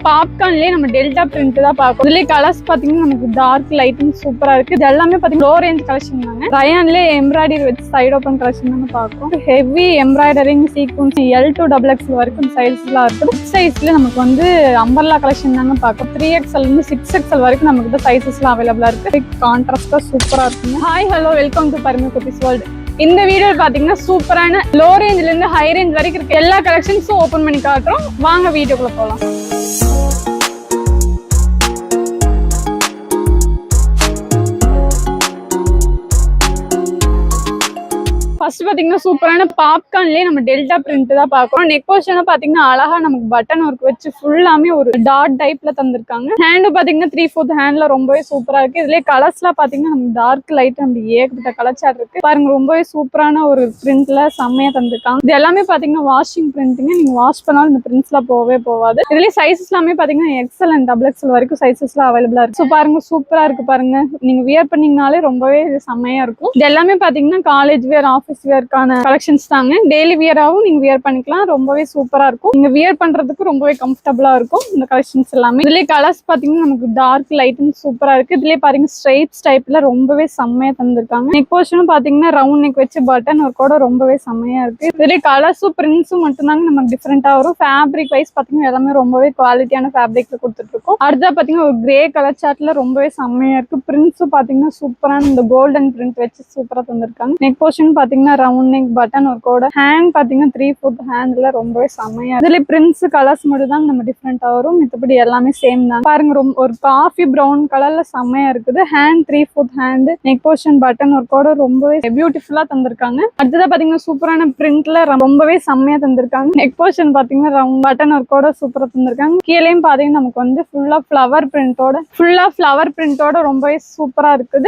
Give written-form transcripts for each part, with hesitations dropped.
பாப்கார்ன்லயே நம்ம delta print தான் பார்க்கணும். இதுலயே கலர்ஸ் பாத்தீங்கன்னா நமக்கு டார்க் லைட்டிங் சூப்பரா இருக்கு. இது எல்லாமே பாத்தீங்கன்னா லோ ரேஞ்ச் கலெக்ஷன் தாங்க. ரயான்லயே எம்ப்ராய்டரி வச்சு சைடு ஓப்பன் கலெக்ஷன் தாங்க பார்க்கணும். Heavy embroidering sequence L2 XXL வரைக்கும் சைஸ்லாம் இருக்கு. பிக் சைஸ்ல நமக்கு வந்து அம்பர்லா கலெக்ஷன் தாங்க பார்க்கணும். 3XL இருந்து 6XL வரைக்கும் நமக்கு சைசஸ்லாம் அவைலபிளா இருக்கு. கான்ட்ராஸ்டா சூப்பரா இருக்குங்க. Hi hello welcome to Parimu Kuttis world. இந்த வீடியோ பாத்தீங்கன்னா சூப்பரான லோ ரேஞ்ச்ல இருந்து ஹை ரேஞ்ச் வரைக்கும் இருக்க எல்லா கலெக்ஷன்ஸும் ஓபன் பண்ணி காட்டுறோம். வாங்க வீடியோக்குள்ள போலாம். ஃபர்ஸ்ட் பாத்தீங்கன்னா சூப்பரான பாப்கார்ன்லயே நம்ம டெல்டா பிரிண்ட் தான் பாக்குறோம். நெக் போர்ஷன் பாத்தீங்கன்னா அழகா நமக்கு பட்டன் ஒர்க் வச்சு ஃபுல்லாமே ஒரு டாட் டைப்ல தந்திருக்காங்க. ஹேண்டும் பாத்தீங்கன்னா 3/4 ஹேண்ட்ல ரொம்பவே சூப்பரா இருக்கு. இதுலயே கலர்ஸ்லாம் பாத்தீங்கன்னா நமக்கு டார்க் லைட் நம்ம ஏகப்பட்ட கலர் சார்ட் இருக்கு பாருங்க. ரொம்பவே சூப்பரான ஒரு பிரிண்ட்ல செம்மையா தந்திருக்காங்க. இது எல்லாமே பாத்தீங்கன்னா வாஷிங் பிரிண்ட்ங்க. நீங்க வாஷ் பண்ணாலும் இந்த பிரிண்ட்ஸ்லாம் போவே போகாது. இதுலயே சைசஸ் எல்லாமே பாத்தீங்கன்னா XL and XXL வரைக்கும் சைசஸ்லாம் அவைலபிளா இருக்கு. ஸோ பாருங்க சூப்பரா இருக்கு பாருங்க. நீங்க வியர் பண்ணீங்கனாலே ரொம்பவே செம்மையா இருக்கும். இது எல்லாமே பாத்தீங்கன்னா காலேஜ் வேர் ஆஃபீஸ் வியர்க்கான கலெக்ஷன்ஸ் தாங்க. டெய்லி வியராவும் நீங்க வியர் பண்ணிக்கலாம். ரொம்பவே சூப்பரா இருக்கும். நீங்க வியர் பண்றதுக்கு ரொம்பவே கம்ஃபர்டபுளா இருக்கும் இந்த கலெக்ஷன்ஸ் எல்லாமே. இதுலயே கலர்ஸ் பாத்தீங்கன்னா நமக்கு டார்க் லைட்டும் சூப்பரா இருக்கு. இதுலயே பாருங்க ஸ்ட்ரைப்ஸ் டைப்ல ரொம்பவே செம்மையா தந்திருக்காங்க. நெக் போர்ஷனும் பாத்தீங்கன்னா ரவுண்ட் நெக் வச்சு பட்டன் ஒரு கூட ரொம்பவே செம்மையா இருக்கு. இதுலயே கலர்ஸும் பிரிண்ட்ஸும் மட்டும்தாங்க நமக்கு டிஃப்ரெண்டா வரும். ஃபேப்ரிக் வைஸ் பாத்தீங்கன்னா எல்லாமே ரொம்பவே குவாலிட்டியான ஃபேப்ரிக்ல கொடுத்துட்டு இருக்கோம். அடுத்தா பாத்தீங்கன்னா ஒரு கிரே கலர் சார்ட்ல ரொம்பவே செம்மையா இருக்கு. பிரிண்ட்ஸும் பாத்தீங்கன்னா சூப்பரான இந்த கோல்டன் பிரிண்ட் வச்சு சூப்பரா தந்திருக்காங்க. நெக் போர்ஷன் பாத்தீங்கன்னா ரவுண்ட் நெக் பட்டன் ஒரு கூட ஹேண்ட் பாத்தீங்கன்னா 3/4 ஹேண்ட்ல ரொம்பவே செம்மையா. இதுல பிரிண்ட்ஸ் கலர்ஸ் மட்டும் தான் நம்ம டிஃப்ரெண்டா வரும். மத்தபடி எல்லாமே சேம் தான் பாருங்க. ரொம்ப ஒரு காஃபி பிரவுன் கலர்ல செம்மையா இருக்குது. Hand 3/4 hand neck portion button ஒரு கூட ரொம்பவே பியூட்டிஃபுல்லா தந்திருக்காங்க. அடுத்ததா பாத்தீங்கன்னா சூப்பரான பிரிண்ட்ல ரொம்பவே செம்மையா தந்திருக்காங்க. நெக் போர்ஷன் பாத்தீங்கன்னா ரவுண்ட் பட்டன் ஒரு கூட சூப்பரா தந்திருக்காங்க. கீழேயும் பாத்தீங்கன்னா நமக்கு வந்து ஃபுல்லா ஃபிளவர் பிரிண்டோட ரொம்பவே சூப்பரா இருக்குது.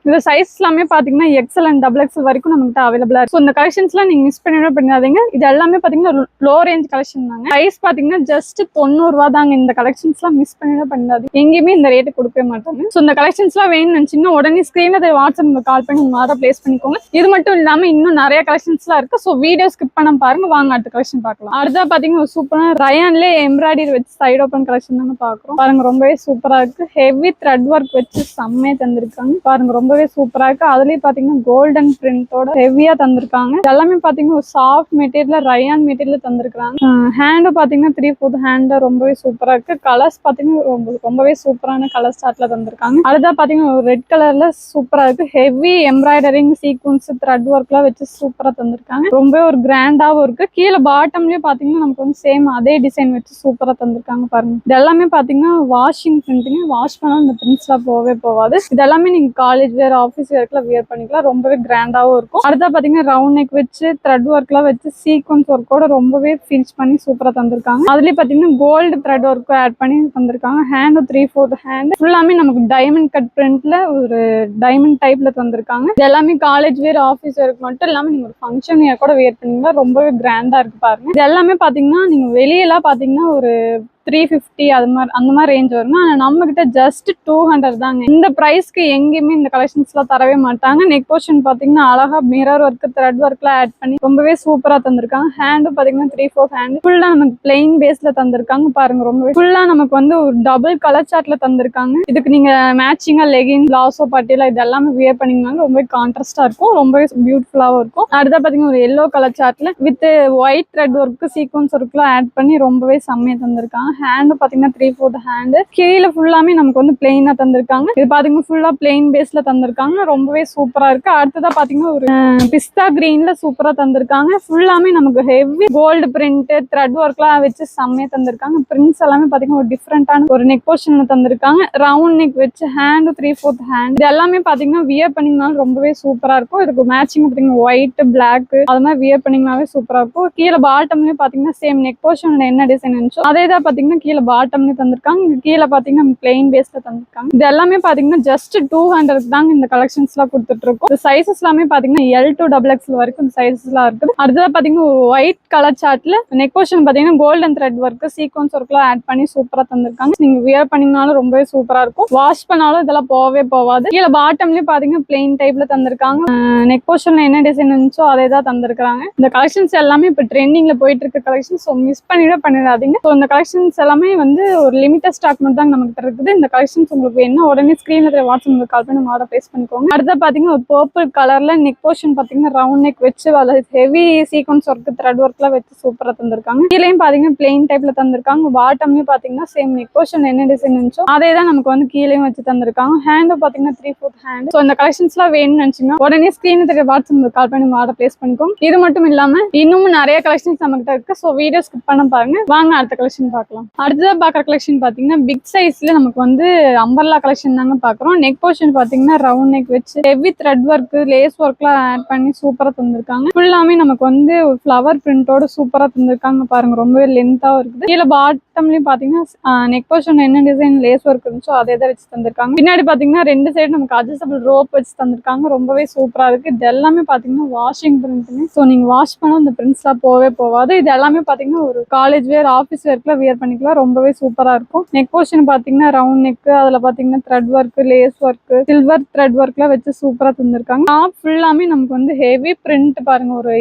இந்த சைஸ் எல்லாமே பாத்தீங்கன்னா XL and XXL வரைக்கும் நமக்கு அவைலபிளா இருக்கு. இந்த கலெக்ஷன்ஸ்லாம் நீங்க மிஸ் பண்ணிடாதீங்க. இது எல்லாமே பாத்தீங்கன்னா லோ ரேஞ்ச் கலெக்ஷன் தாங்க. பிரைஸ் பாத்தீங்கன்னா ஜஸ்ட் 90 ரூபாய் தாங்க. இந்த கலெக்ஷன்ஸ்லாம் மிஸ் பண்ணிடாதீங்க. எங்கேயுமே இந்த ரேட்டு கொடுக்கவே மாட்டாங்க. இந்த கலெக்ஷன்ஸ்லாம் வேணும்னு நினைச்சீங்கன்னா உடனே ஸ்கிரீன்ல வாட்ஸ்அப் கால் பண்ணி உங்க ஆர்டர் பிளேஸ் பண்ணிக்கோங்க. இது மட்டும் இல்லாம இன்னும் நிறைய கலெக்ஷன்ஸ்லாம் இருக்கு. ஸோ வீடியோ ஸ்கிப் பண்ண பாருங்க. வாங்க அடுத்த கலெக்ஷன் பார்க்கலாம். அடுத்தா பாத்தீங்கன்னா சூப்பரான ரயான்லயே எம்ப்ராய்டரி வச்சு சைடு ஓப்பன் கலெக்ஷன் தாங்க பாக்குறோம். பாருங்க ரொம்பவே சூப்பரா இருக்கு. ஹெவி த்ரெட் ஒர்க் வச்சு செம்மையா தந்திருக்காங்க. பாருங்க ரொம்பவே சூப்பரா இருக்கு. அதுலயே பாத்தீங்கன்னா கோல்டன் பிரிண்டோட ஹெவியா தந்திருக்காங்க. எல்லாமே பாத்தீங்கன்னா ஒரு சாஃப்ட் மெட்டீரியல் ரயான் மெட்டீரியல் தந்திருக்காங்க. ஹேண்டும் பாத்தீங்கன்னா 3/4 ஹேண்ட் ரொம்பவே சூப்பரா இருக்கு. கலர்ஸ் பாத்தீங்கன்னா ரொம்பவே சூப்பரான கலர் ஸ்டார்ட்ல தந்திருக்காங்க. அடுத்தா பாத்தீங்கன்னா ஒரு ரெட் கலர்ல சூப்பரா இருக்கு. ஹெவி எம்ப்ராய்டரிங் சீக்வன்ஸ் த்ரெட் ஒர்க்லாம் வச்சு சூப்பரா தந்திருக்காங்க. ரொம்பவே ஒரு கிராண்டாவும் இருக்கு. கீழே பாட்டம்லயே பாத்தீங்கன்னா நமக்கு வந்து சேம் அதே டிசைன் வச்சு சூப்பரா தந்திருக்காங்க பாருங்க. இது எல்லாமே பாத்தீங்கன்னா வாஷிங் பிரிண்டிங். வாஷ் பண்ணாலும் இந்த பிரிண்ட்ஸ்லாம் போவே போகாது. இது எல்லாமே நீங்க காலேஜ் வேர் ஆஃபீஸ் வேர்க்குலாம் வியர் பண்ணிக்கலாம். ரொம்பவே கிராண்டாவும் இருக்கும். அடுத்தா பாத்தீங்கன்னா ரவுண்ட் நெக் வச்சு த்ரெட் ஒர்க்லாம் வச்சு சீக்வன்ஸ் ஒர்க்கோட ரொம்பவே ஃபினிஷ் பண்ணி சூப்பரா தந்திருக்காங்க. அதுலயே பாத்தீங்கன்னா கோல்டு த்ரெட் ஒர்க் ஆட் பண்ணி தந்திருக்காங்க. ஹேண்ட் 3/4 ஹேண்ட் ஃபுல்லாமே நமக்கு டைமண்ட் கட் பிரிண்ட்ல ஒரு டைமண்ட் டைப்ல தந்திருக்காங்க. இது எல்லாமே காலேஜ் வேர் ஆஃபீஸ் வேருக்கு மட்டும் இல்லாம நீங்க ஒரு ஃபங்க்ஷன் வேர் கூட வியர் பண்ணீங்கன்னா ரொம்பவே கிராண்டா இருக்கு பாருங்க. இது எல்லாமே பாத்தீங்கன்னா நீங்க வெளியெல்லாம் பாத்தீங்கன்னா ஒரு 350 அந்த மாதிரி ரேஞ்ச் வரும். ஆனா நம்ம கிட்ட ஜஸ்ட் 200 தாங்க. இந்த பிரைஸ்க்கு எங்கேயுமே இந்த கலெக்ஷன்ஸ் எல்லாம் தரவே மாட்டாங்க. நெக் போர்ஷன் பாத்தீங்கன்னா அழகா மிரர் ஒர்க் த்ரெட் ஒர்க்ல ஆட் பண்ணி ரொம்பவே சூப்பரா தந்திருக்காங்க. ஹேண்டும் பாத்தீங்கன்னா 3/4 ஹேண்ட் ஃபுல்லா நமக்கு பிளெயின் பேஸ்ல தந்திருக்காங்க. பாருங்க ரொம்பவே ஃபுல்லா நமக்கு வந்து ஒரு டபுள் கலர் சார்ட்ல தந்திருக்காங்க. இதுக்கு நீங்க மேட்சிங்கா லெகின் பிளாசோ பட்டியல இது எல்லாமே வியர் பண்ணீங்கன்னா ரொம்பவே கான்ட்ராஸ்டா இருக்கும். ரொம்பவே பியூட்டிஃபுல்லாவும் இருக்கும். அடுத்த பாத்தீங்கன்னா ஒரு எல்லோ கலர் சார்ட்ல with white thread work sequins ஒர்க்லாம் ஆட் பண்ணி ரொம்பவே செம்மையா தந்திருக்காங்க. ஹேண்ட் பாத்தீங்கன்னா 3/4 ஹேண்ட் கீழே ஃபுல்லாமே நமக்கு வந்து பிளெயினா தந்திருக்காங்க. இது பாத்தீங்கன்னா ஃபுல்லா பிளெயின் பேஸ்ல தந்திருக்காங்க. ரொம்பவே சூப்பரா இருக்கு. அடுத்ததா பாத்தீங்கன்னா ஒரு பிஸ்தா கிரீன்ல சூப்பரா தந்திருக்காங்க. ஃபுல்லாமே நமக்கு ஹெவி கோல்டு பிரிண்ட் த்ரெட் ஒர்க்லாம் வச்சு செம்மையா தந்திருக்காங்க. பிரிண்ட்ஸ் எல்லாமே பாத்தீங்கன்னா ஒரு டிஃப்ரெண்டான ஒரு நெக் போர்ஷன்ல தந்திருக்காங்க. ரவுண்ட் நெக் வச்சு ஹேண்ட் 3/4 ஹேண்ட் இது எல்லாமே பாத்தீங்கன்னா வியர் பண்ணீங்கனாலும் ரொம்பவே சூப்பரா இருக்கும். இதுக்கு மேட்சிங் பாத்தீங்கன்னா ஒயிட் பிளாக் அது மாதிரி வியர் பண்ணீங்கனாவே சூப்பரா இருக்கும். கீழே பாட்டம்லயும் பாத்தீங்கன்னா சேம் நெக் போர்ஷன்ல என்ன டிசைன் இருந்துச்சோ அதே தான் பாத்தீங்கன்னா கீழே பாட்டம்ல தந்திருக்காங்க. கீழே பாத்தீங்கன்னா பிளெயின் பேஸ்ல தந்திருக்காங்க. இது எல்லாமே பாத்தீங்கன்னா ஜஸ்ட் 200 தாங்க இந்த கலெக்ஷன்ஸ் எல்லாம் கொடுத்துட்டு இருக்கோம். சைசஸ் எல்லாமே பாத்தீங்கன்னா L2 XXL வரைக்கும் சைசஸ் எல்லாம் இருக்குது. அடுத்ததா பாத்தீங்கன்னா ஒரு ஒயிட் கலர் சார்ட்ல நெக் போர்ஷன் பாத்தீங்கன்னா கோல்டன் த்ரெட் ஒர்க் சீக்வன்ஸ் ஒர்க்லாம் ஆட் பண்ணி சூப்பரா தந்திருக்காங்க. நீங்க வியர் பண்ணீங்கனாலும் ரொம்பவே சூப்பரா இருக்கும். வாஷ் பண்ணாலும் இதெல்லாம் போவே போகாது. கீழே பாட்டம்லயே பாத்தீங்கன்னா பிளெயின் டைப்ல தந்திருக்காங்க. நெக் போர்ஷன்ல என்ன டிசைன் இருந்துச்சோ அதே தான் தந்திருக்காங்க. இந்த கலெக்ஷன்ஸ் எல்லாமே இப்ப ட்ரெண்டிங்ல போயிட்டு இருக்க கலெக்ஷன். மிஸ் பண்ணிடாதீங்க. இந்த கலெக்ஷன்ஸ் கலெக்ஷன்ஸ் எல்லாமே வந்து ஒரு லிமிட்டட் ஸ்டாக் மட்டும் தான் நமக்கு இருக்குது. இந்த கலெக்ஷன்ஸ் உங்களுக்கு என்ன உடனே ஸ்கிரீன்ல வாட்ஸ்அப் உங்களுக்கு கால் பண்ணி ஆர்டர் பிளேஸ் பண்ணிக்கோங்க. அடுத்த பாத்தீங்கன்னா ஒரு பர்பிள் கலர்ல நெக் போர்ஷன் பாத்தீங்கன்னா ரவுண்ட் நெக் வச்சு ஹெவி சீக்வன்ஸ் ஒர்க் த்ரெட் ஒர்க்லாம் வச்சு சூப்பரா தந்திருக்காங்க. கீழேயும் பாத்தீங்கன்னா பிளெயின் டைப்ல தந்திருக்காங்க. பாட்டம்லயும் பாத்தீங்கன்னா சேம் நெக் போர்ஷன் என்ன டிசைன் இருந்துச்சோ அதே தான் நமக்கு வந்து கீழேயும் வச்சு தந்திருக்காங்க. ஹேண்ட் பாத்தீங்கன்னா 3/4 ஹேண்ட். ஸோ இந்த கலெக்ஷன்ஸ்லாம் வேணும்னு நினைச்சீங்கன்னா உடனே ஸ்கிரீன் தெரிய வாட்ஸ்அப் கால் பண்ணி ஆர்டர் பிளேஸ் பண்ணிக்கோங்க. இது மட்டும் இல்லாம இன்னும் நிறைய கலெக்ஷன்ஸ் நம்ம கிட்ட இருக்கு. ஸோ வீடியோ ஸ்கிப் பண்ண பாருங்க. வாங்க அடுத்த கலெக்ஷன் பார்க்கலாம். அடுத்ததா பாக்குற கலெக்ஷன் பாத்தீங்கன்னா பிக் சைஸ்ல நமக்கு வந்து அம்பர்லா கலெக்ஷன் தாங்க பாக்குறோம். நெக் போர்ஷன் பாத்தீங்கன்னா ரவுண்ட் நெக் வச்சு ஹெவி த்ரெட் ஒர்க் லேஸ் ஒர்க்லாம் ஆட் பண்ணி சூப்பரா தந்திருக்காங்க. ஃபுல்லாமே நமக்கு வந்து ஃபிளவர் பிரிண்டோட சூப்பரா தந்திருக்காங்க பாருங்க. ரொம்பவே லென்த்தா இருக்குது. கீழே பாட்டம்லயும் பாத்தீங்கன்னா நெக் போர்ஷன் என்ன டிசைன் லேஸ் ஒர்க் இருந்துச்சோ அதே தான் வச்சு தந்திருக்காங்க. பின்னாடி பாத்தீங்கன்னா ரெண்டு சைடு நமக்கு அட்ஜஸ்டபிள் ரோப் வச்சு தந்திருக்காங்க. ரொம்பவே சூப்பரா இருக்கு. இது எல்லாமே பாத்தீங்கன்னா வாஷிங் பிரிண்ட். ஸோ நீங்க வாஷ் பண்ணா இந்த பிரிண்ட்ஸ் எல்லாம் போவே போகாது. இது எல்லாமே பாத்தீங்கன்னா ஒரு காலேஜ் வேர் ஆஃபீஸ் வேர்க்குல வியர் பண்ணிக்கலாம். ரொம்பவே சூப்பரா இருக்கும். நெக் போர்ஷன் பாத்தீங்கன்னா ரவுண்ட் நெக், அதுல பாத்தீங்கன்னா thread work, lace work, silver thread ஒர்க்ல வச்சு சூப்பரா தந்திருக்காங்க. டாப் ஃபுல்லாமே நமக்கு வந்து ஹெவி பிரிண்ட் பாருங்க. ஒரு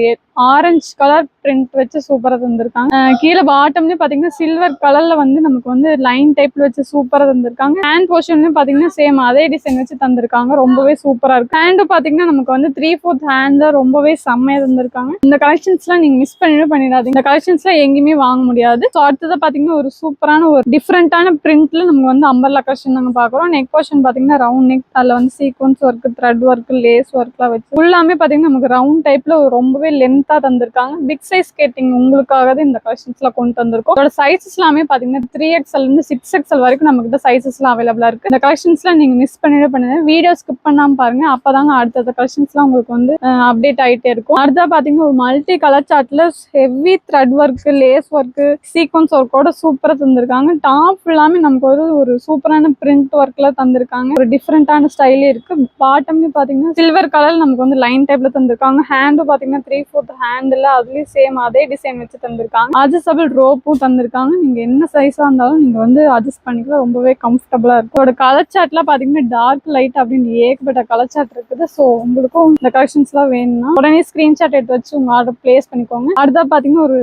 ஆரஞ்சு கலர் பிரிண்ட் வச்சு சூப்பரா தந்திருக்காங்க. கீழே பாட்டம்லயும் பாத்தீங்கன்னா சில்வர் கலர்ல வந்து நமக்கு வந்து லைன் டைப்ல வச்சு சூப்பரா தந்திருக்காங்க. ஹேண்ட் போர்ஷன்லயும் பாத்தீங்கன்னா சேம் அதே டிசைன் வச்சு தந்திருக்காங்க. ரொம்பவே சூப்பரா இருக்கு. ஹேண்ட் பாத்தீங்கன்னா நமக்கு வந்து 3/4 ஹேண்ட் ரொம்பவே செம்மையா தந்திருக்காங்க. இந்த கலெக்ஷன்ஸ் எல்லாம் நீங்க மிஸ் பண்ணிடாதீங்க. இந்த கலெக்ஷன்ஸ் எல்லாம் எங்கேயுமே வாங்க முடியாது. ஸோ அடுத்தது பாத்தீங்கன்னா ஒரு சூப்பரான ஒரு டிஃப்ரெண்டான பிரிண்ட்ல நம்ம வந்து அம்பர்லா கலெக்ஷன் நாங்க பாக்குறோம். நெக் போர்ஷன் பாத்தீங்கன்னா ரவுண்ட் நெக், அதுல வந்து sequins work, thread work, lace ஒர்க்லாம் வச்சு ஃபுல்லாமே பாத்தீங்கன்னா நமக்கு ரவுண்ட் டைப்ல ரொம்பவே லென்த்தா தந்திருக்காங்க. பிக் சைஸ் கேட்டிங் உங்களுக்காக இந்த கலெக்ஷன்ஸ்ல கொண்டு வந்திருக்கோம். அதோட சைஸஸ் எல்லாமே பாத்தீங்கன்னா 3XL இருந்து 6XL வரைக்கும் நம்ம கிட்ட சைஸஸ் எல்லாம் அவைலபிளா இருக்கு. இந்த கலெக்ஷன்ஸ்ல நீங்க மிஸ் பண்ணிடுங்க. வீடியோ ஸ்கிப் பண்ணாம பாருங்க. அப்பதாங்க அடுத்த கலெக்ஷன்ஸ் எல்லாம் உங்களுக்கு வந்து அப்டேட் ஆயிட்டே இருக்கும். அடுத்தா பாத்தீங்கன்னா ஒரு மல்டி கலர் சார்ட்ல heavy thread work, lace work, sequins ஒர்க்கோட சூப்பரா தந்திருக்காங்க. டாப் ஃபுல்லாமே நமக்கு ஒரு சூப்பரான பிரிண்ட் ஒர்க்ல தந்திருக்காங்க. ஒரு டிஃப்ரெண்டான ஸ்டைலே இருக்கு. பாட்டம்லயும் பாத்தீங்கன்னா சில்வர் கலர் நமக்கு வந்து லைன் டைப்ல தந்திருக்காங்க. ஹேண்டும் பாத்தீங்கன்னா 3/4 ஹேண்ட்ல அதுலயும் சேம் அதே டிசைன் வச்சு தந்திருக்காங்க. அட்ஜஸ்டபிள் ரோப்பும் தந்திருக்காங்க. நீங்க என்ன சைஸா இருந்தாலும் நீங்க வந்து அட்ஜஸ்ட் பண்ணிக்கலாம். ரொம்பவே கம்ஃபர்டபுளா இருக்கு. இதோட கலர் சார்ட்ல பாத்தீங்கன்னா டார்க் லைட் அப்படின்னு ஏகப்பட்ட கலர் சார்ட் இருக்குது. ஸோ உங்களுக்கும் இந்த கலெக்ஷன்ஸ் எல்லாம் வேணும்னா உடனே ஸ்கிரீன்ஷாட் எடுத்து வச்சு உங்க ஆர்டர் பிளேஸ் பண்ணிக்கோங்க. அடுத்தா பாத்தீங்கன்னா ஒரு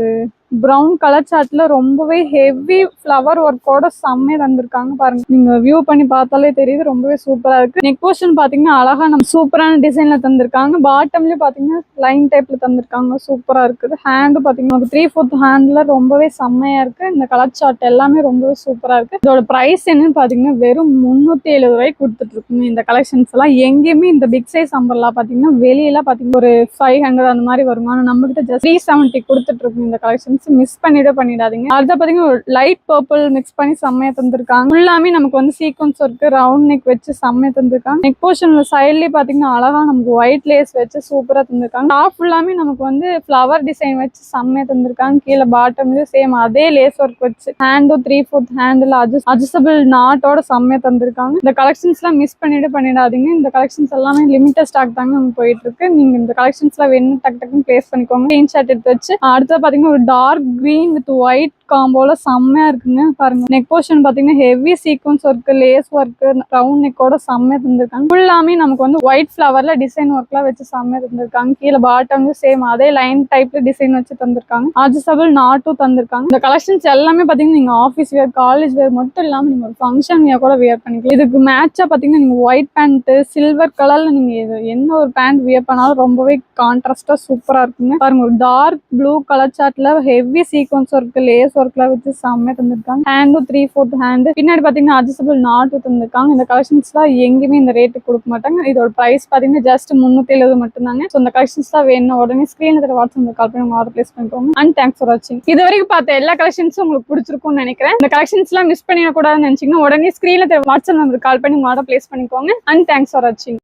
ப்ரௌன் கலர் சார்ட்ல ரொம்பவே ஹெவி ஃபிளவர் ஒர்க்கோட செம்மையா தந்திருக்காங்க பாருங்க. நீங்க வியூ பண்ணி பார்த்தாலே தெரியுது. ரொம்பவே சூப்பரா இருக்கு. நெக் போர்ஷன் பாத்தீங்கன்னா அழகா நம்ம சூப்பரான டிசைன்ல தந்திருக்காங்க. பாட்டம்லயும் பாத்தீங்கன்னா லைன் டைப்ல தந்திருக்காங்க. சூப்பரா இருக்குது. ஹேண்டும் பாத்தீங்கன்னா 3/4 ஹேண்ட்ல ரொம்பவே செம்மையா இருக்கு. இந்த கலர் சார்ட் எல்லாமே ரொம்பவே சூப்பரா இருக்கு. இதோட பிரைஸ் என்னன்னு பாத்தீங்கன்னா வெறும் 370 ரூபாய்க்கு கொடுத்துட்டு இருக்குங்க. இந்த கலெக்ஷன்ஸ் எல்லாம் எங்கேயுமே இந்த பிக் சைஸ் அம்பர்லா பாத்தீங்கன்னா வெளியில பாத்தீங்கன்னா ஒரு 500 அந்த மாதிரி வரும். ஆனா நம்ம கிட்ட ஜஸ்ட் 370 கொடுத்துட்டு இருக்கும். இந்த கலெக்ஷன் மிஸ் பண்ணிடாதீங்க. அடுத்த பாத்தீங்கன்னா ஒரு லைட் பர்பிள் மிக்ஸ் பண்ணி செம்மையா தந்திருக்காங்க. ஃபுல்லாமே நமக்கு வந்து சீக்வன்ஸ் ஒர்க், ரவுண்ட் நெக் வச்சு செம்மையா தந்திருக்காங்க. நெக் போர்ஷன்ல சைட்லயே பாத்தீங்கன்னா அழகா நமக்கு ஒயிட் லேஸ் வச்சு சூப்பரா தந்திருக்காங்க. டாப் ஃபுல்லாமே நமக்கு வந்து ஃபிளவர் டிசைன் வச்சு செம்மையா தந்திருக்காங்க. கீழே பாட்டம்லயும் சேம் அதே லேஸ் ஒர்க் வச்சு ஹேண்டும் 3/4 ஹேண்ட்ல அட்ஜஸ்டபிள் நாட்டோட செம்மையா தந்திருக்காங்க. இந்த கலெக்ஷன்ஸ் எல்லாம் மிஸ் பண்ணிடாதீங்க. இந்த கலெக்ஷன்ஸ் எல்லாமே லிமிட்டட் ஸ்டாக் தாங்க நமக்கு போயிட்டு இருக்கு. நீங்க இந்த கலெக்ஷன்ஸ் எல்லாம் வேணும் டக்குன்னு பிளேஸ் பண்ணிக்கோங்க. ஸ்கிரீன்ஷாட் எடுத்து வச்சு அடுத்த பாத்தீங்கன்னா ஒரு டார்க் green with white காம்போல செம்மையா இருக்குங்க பாருங்க. நெக் போர்ஷன் பாத்தீங்கன்னா heavy sequins work, lace work, round நெக்கோட செம்மையா தந்திருக்காங்க. ஃபுல்லாமே நமக்கு வந்து ஒயிட் ஃபிளவர்ல டிசைன் ஒர்க்லாம் வச்சு செம்மையா தந்திருக்காங்க. கீழே பாட்டம்லயும் சேம் அதே லைன் டைப்ல டிசைன் வச்சு தந்திருக்காங்க. அட்ஜஸ்டபிள் நாட்டும் தந்திருக்காங்க. இந்த கலெக்ஷன்ஸ் எல்லாமே பாத்தீங்கன்னா நீங்க ஆஃபீஸ் வேர், காலேஜ் வேர் மட்டும் இல்லாம நீங்க ஒரு ஃபங்க்ஷன் வேர் கூட வியர் பண்ணிக்கலாம். இதுக்கு மேட்சா பாத்தீங்கன்னா நீங்க ஒயிட் பேண்ட், சில்வர் கலர்ல நீங்க என்ன ஒரு பேண்ட் வியர் பண்ணாலும் ரொம்பவே கான்ட்ராஸ்டா சூப்பரா இருக்குங்க பாருங்க. ஒரு டார்க் ப்ளூ கலர் சார்ட்ல ஹெவி சீக்வன்ஸ் ஒர்க், லேஸ் ஒர்க்ல வச்சு செம்மையா தந்திருக்காங்க. ஹேண்டும் 3/4 ஹேண்ட். பின்னாடி பாத்தீங்கன்னா அட்ஜஸ்டபிள் நாட்டும் தந்திருக்காங்க. இந்த கலெக்ஷன்ஸ் எல்லாம் எங்கேயுமே இந்த ரேட்டுக்கு கொடுக்க மாட்டாங்க. இதோட பிரைஸ் பாத்தீங்கன்னா ஜஸ்ட் 370 மட்டும் தாங்க. ஸோ இந்த கலெக்ஷன்ஸ் தான் வேணும் உடனே ஸ்கிரீன்ல வாட்ஸ்அப்ல கால் பண்ணி உங்க ஆர்டர் பிளேஸ் பண்ணிக்கோங்க. அண்ட் தேங்க்ஸ் ஃபார் வாட்சிங். இது வரைக்கும் பார்த்த எல்லா கலெக்ஷன்ஸும் உங்களுக்கு பிடிச்சிருக்கும்னு நினைக்கிறேன். இந்த கலெக்ஷன்ஸ் எல்லாம் மிஸ் பண்ணிடக்கூடாதுன்னு நினைச்சீங்கன்னா உடனே ஸ்கிரீன்ல வாட்ஸ்அப் நம்பருக்கு கால் பண்ணி உங்க ஆர்டர் பிளேஸ் பண்ணிக்கோங்க. அண்ட் தேங்க்ஸ் ஃபார் வாட்சிங்.